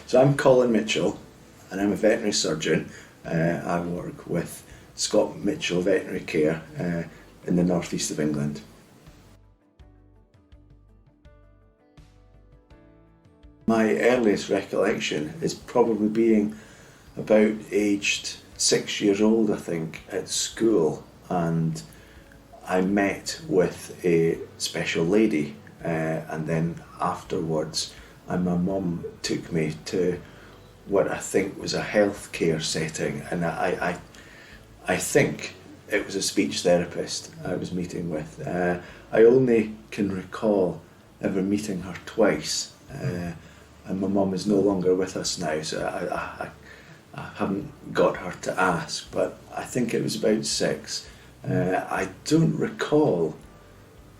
So I'm Colin Mitchell, and I'm a veterinary surgeon. I work with Scott Mitchell Veterinary Care in the northeast of England. My earliest recollection is probably being about aged 6 years old, I think, at school, and I met with a special lady, and then afterwards my mum took me to what I think was a healthcare setting, and I think it was a speech therapist I was meeting with. I only can recall ever meeting her twice, and my mum is no longer with us now, so I haven't got her to ask, but I think it was about 6. I don't recall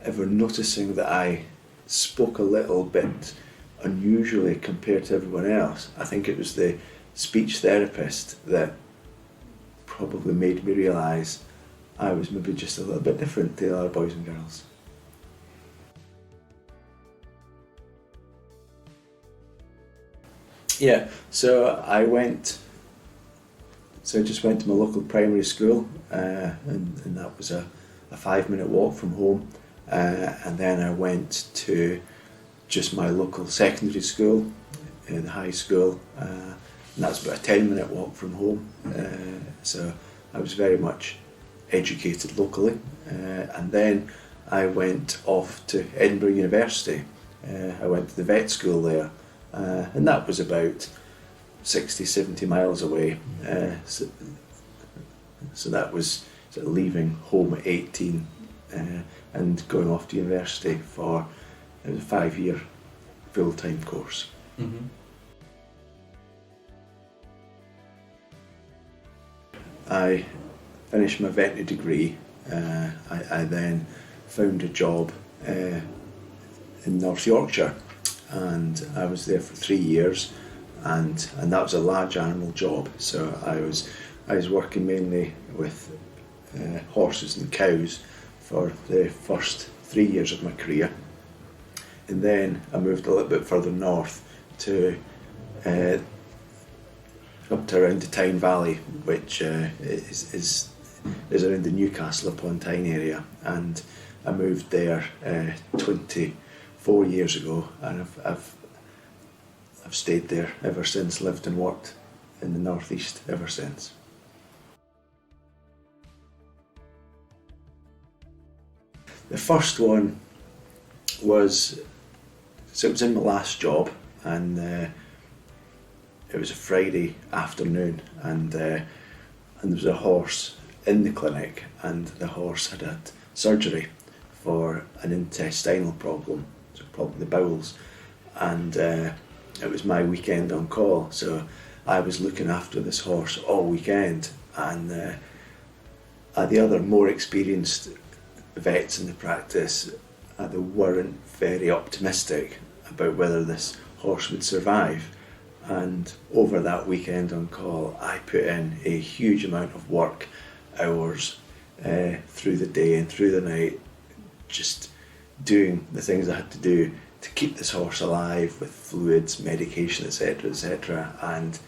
ever noticing that I spoke a little bit unusually compared to everyone else. I think it was the speech therapist that probably made me realise I was maybe just a little bit different to the other boys and girls. Yeah, so I just went to my local primary school, and that was a 5-minute walk from home, and then I went to just my local secondary school, the high school, and that's about a 10-minute walk from home, so I was very much educated locally, and then I went off to Edinburgh University. I went to the vet school there, and that was about 60-70 miles away, so that was sort of leaving home at 18 and going off to university for a 5-year full-time course. Mm-hmm. I finished my veterinary degree. I then found a job in North Yorkshire, and I was there for 3 years, and that was a large animal job. So I was working mainly with horses and cows for the first 3 years of my career, and then I moved a little bit further north to up to around the Tyne Valley, which is around the Newcastle upon Tyne area, and I moved there 24 years ago, and I've stayed there ever since, lived and worked in the northeast ever since. The first one was, so it was in my last job, and it was a Friday afternoon, and there was a horse in the clinic, and the horse had surgery for an intestinal problem, so probably the bowels, and it was my weekend on call, so I was looking after this horse all weekend, and the other more experienced vets in the practice, they weren't very optimistic about whether this horse would survive. And over that weekend on call, I put in a huge amount of work, hours, through the day and through the night, just doing the things I had to do to keep this horse alive with fluids, medication, etc., etc. And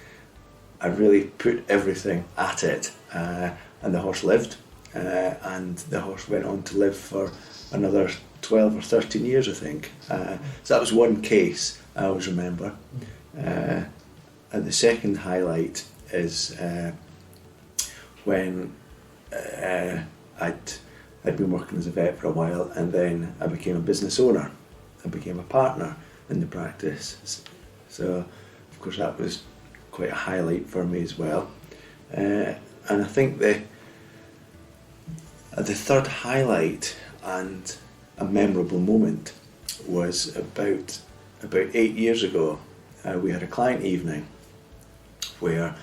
I really put everything at it, and the horse lived, and the horse went on to live for another 12 or 13 years, I think. So that was one case I always remember. And the second highlight is when I'd been working as a vet for a while, and then I became a business owner. I became a partner in the practice. So, of course, that was quite a highlight for me as well. And I think the third highlight and a memorable moment was about 8 years ago. We had a client evening where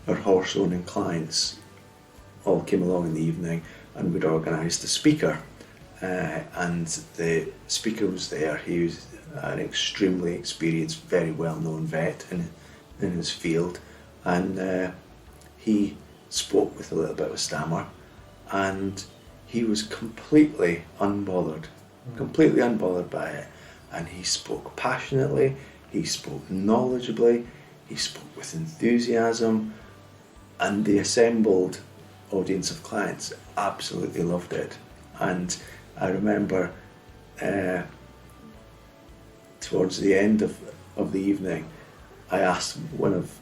our horse owning clients all came along in the evening, and we'd organised a speaker, and the speaker was there. He was an extremely experienced, very well known vet in his field, and he spoke with a little bit of a stammer, and he was completely unbothered by it, and he spoke passionately, he spoke knowledgeably, he spoke with enthusiasm, and the assembled audience of clients absolutely loved it. And I remember towards the end of the evening, I asked one of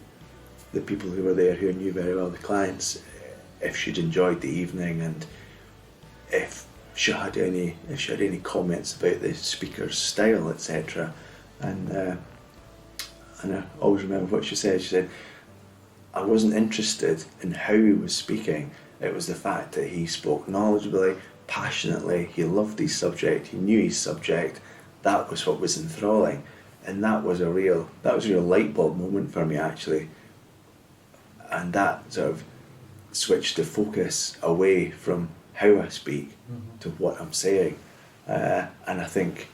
the people who were there, who knew very well the clients, if she'd enjoyed the evening and if she had any comments about the speaker's style, etc. And I always remember what she said. She said, I wasn't interested in how he was speaking. It was the fact that he spoke knowledgeably, passionately, he loved his subject, he knew his subject. That was what was enthralling. And that was a real light bulb moment for me, actually. And that sort of switched the focus away from how I speak to what I'm saying. And I think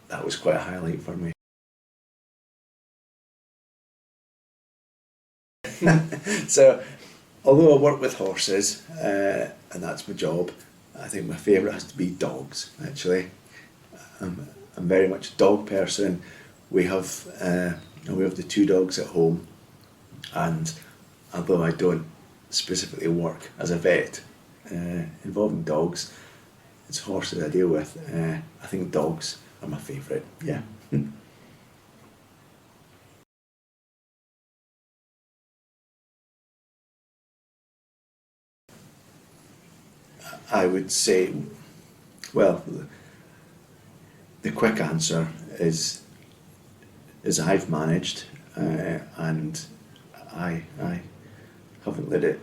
that was quite a highlight for me. So, although I work with horses, and that's my job, I think my favourite has to be dogs, actually. I'm very much a dog person. We have the 2 dogs at home, and although I don't specifically work as a vet involving dogs, it's horses I deal with. I think dogs are my favourite, yeah. I would say, well, the quick answer is I've managed, and I haven't let it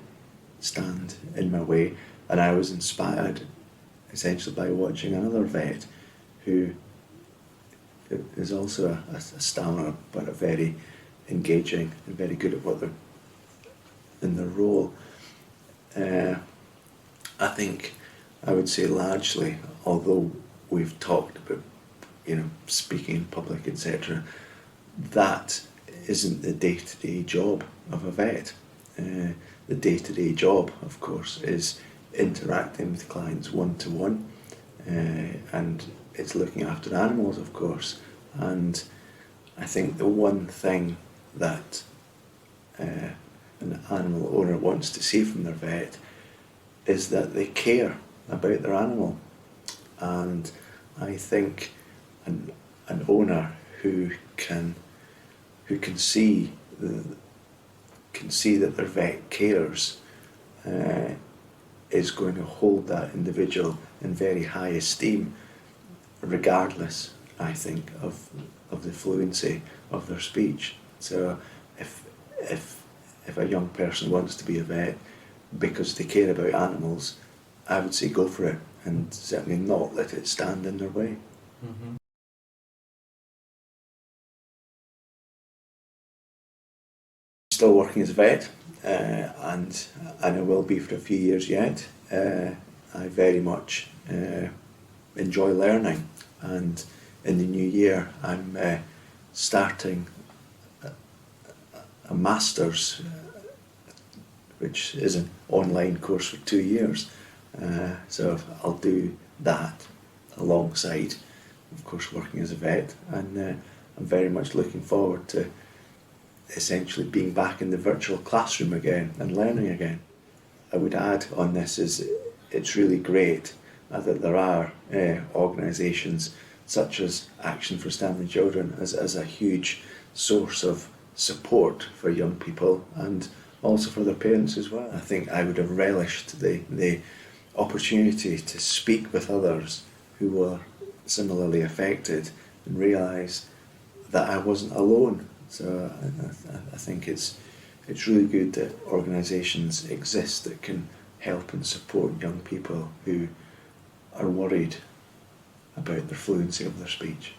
stand in my way. And I was inspired essentially by watching another vet who is also a stammerer, but a very engaging and very good at what they're in their role. I think I would say largely, although we've talked about speaking in public, etc., that isn't the day-to-day job of a vet. The day-to-day job, of course, is interacting with clients one-to-one, and it's looking after animals, of course. And I think the one thing that an animal owner wants to see from their vet is that they care about their animal. And I think an owner who can see that their vet cares is going to hold that individual in very high esteem, regardless, I think, of the fluency of their speech. So if a young person wants to be a vet because they care about animals, I would say go for it, and certainly not let it stand in their way. Mm-hmm. Still working as a vet, and I will be for a few years yet. I very much enjoy learning, and in the new year I'm starting a master's, which is an online course for 2 years. So I'll do that alongside, of course, working as a vet, and I'm very much looking forward to essentially being back in the virtual classroom again and learning again. I would add on this is it's really great that there are organisations such as Action for Stammering Children as a huge source of support for young people and also for their parents as well. I think I would have relished the opportunity to speak with others who were similarly affected and realise that I wasn't alone. So I think it's really good that organisations exist that can help and support young people who are worried about the fluency of their speech.